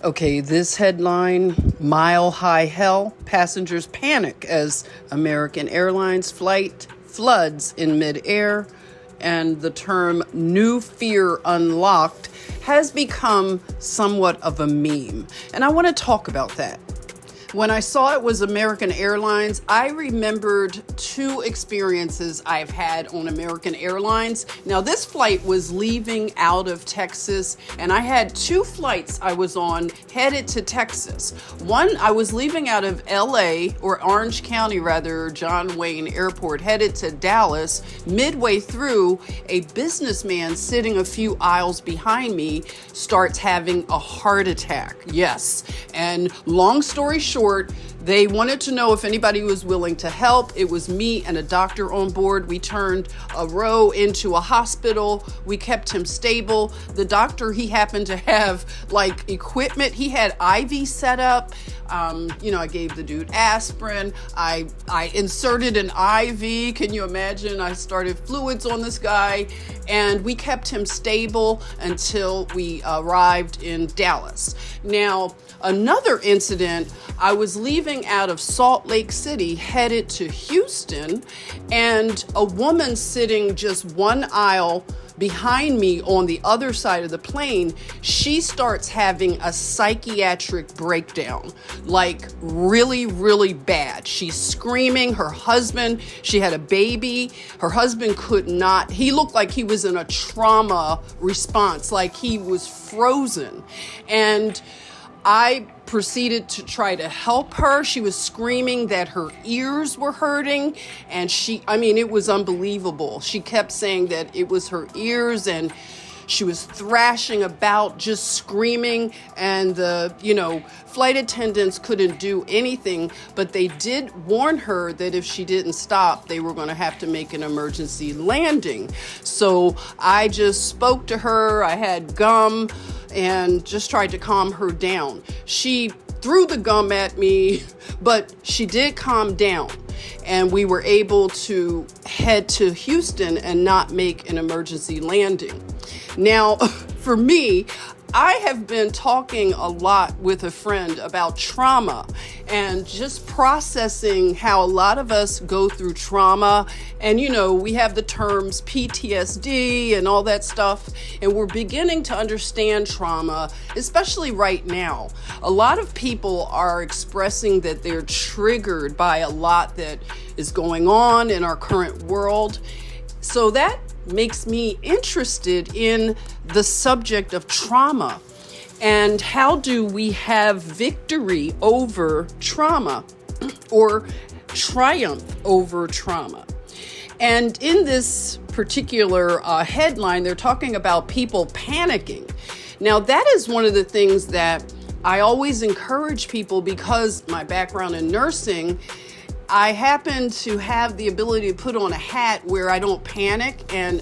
Okay, this headline, Mile High Hell, passengers panic as American Airlines flight floods in midair, and the term new fear unlocked has become somewhat of a meme. And I want to talk about that. When I saw it was American Airlines, I remembered two experiences I've had on American Airlines. Now, this flight was leaving out of Texas, and I had two flights I was on headed to Texas. One, I was leaving out of LA, or Orange County rather, John Wayne Airport, headed to Dallas. Midway through, a businessman sitting a few aisles behind me starts having a heart attack. Yes. And long story short, they wanted to know if anybody was willing to help. It was me and a doctor on board. We turned a row into a hospital. We kept him stable. The doctor, he happened to have like equipment. He had IV set up. I gave the dude aspirin. I inserted an IV. Can you imagine? I started fluids on this guy, and we kept him stable until we arrived in Dallas. Now, another incident, I was leaving out of Salt Lake City headed to Houston, and a woman sitting just one aisle behind me on the other side of the plane, she starts having a psychiatric breakdown, like really, really bad. She's screaming. Her husband, she had a baby. Her husband could not, he looked like he was in a trauma response, like he was frozen. And I proceeded to try to help her. She was screaming that her ears were hurting, and it was unbelievable. She kept saying that it was her ears, and she was thrashing about, just screaming, and the, flight attendants couldn't do anything, but they did warn her that if she didn't stop, they were going to have to make an emergency landing. So I just spoke to her. I had gum and just tried to calm her down. She threw the gum at me, but she did calm down. And we were able to head to Houston and not make an emergency landing. Now, for me, I have been talking a lot with a friend about trauma and just processing how a lot of us go through trauma. And, we have the terms PTSD and all that stuff. And we're beginning to understand trauma, especially right now. A lot of people are expressing that they're triggered by a lot that is going on in our current world. So that makes me interested in the subject of trauma and how do we have victory over trauma or triumph over trauma. And in this particular headline, they're talking about people panicking. Now, that is one of the things that I always encourage people, because my background in nursing, I happen to have the ability to put on a hat where I don't panic, and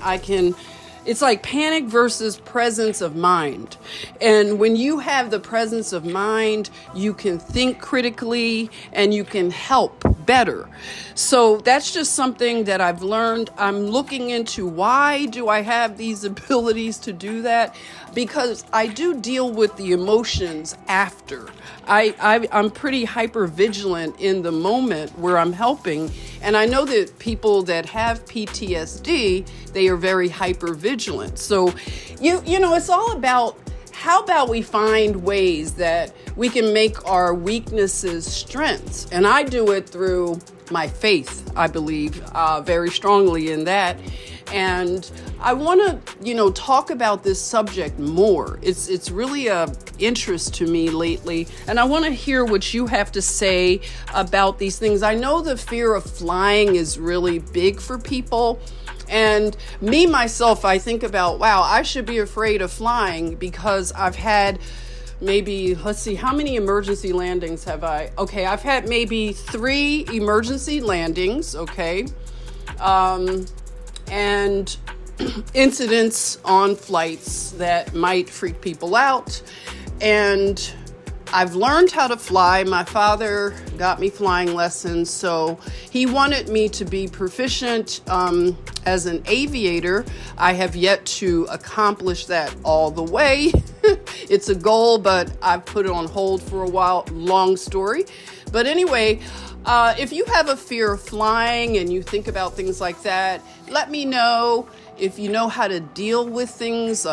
it's like panic versus presence of mind. And when you have the presence of mind, you can think critically and you can help better. So that's just something that I've learned. I'm looking into why do I have these abilities to do that? Because I do deal with the emotions after. I'm pretty hyper vigilant in the moment where I'm helping. And I know that people that have PTSD, they are very hyper vigilant. So, it's all about, how about we find ways that we can make our weaknesses strengths? And I do it through my faith, I believe, very strongly in that. And I want to, talk about this subject more. It's really a interest to me lately, and I want to hear what you have to say about these things. I know the fear of flying is really big for people. And me, myself, I think about, wow, I should be afraid of flying because I've had maybe, let's see, how many emergency landings have I? Okay, I've had maybe 3 emergency landings, okay? And incidents on flights that might freak people out. And I've learned how to fly. My father got me flying lessons, so he wanted me to be proficient as an aviator. I have yet to accomplish that all the way. It's a goal, but I've put it on hold for a while. Long story. But anyway, if you have a fear of flying and you think about things like that, let me know. If you know how to deal with things,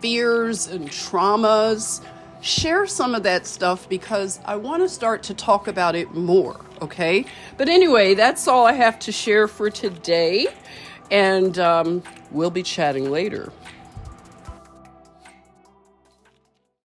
fears and traumas, share some of that stuff because I want to start to talk about it more, okay? But anyway, that's all I have to share for today, and we'll be chatting later.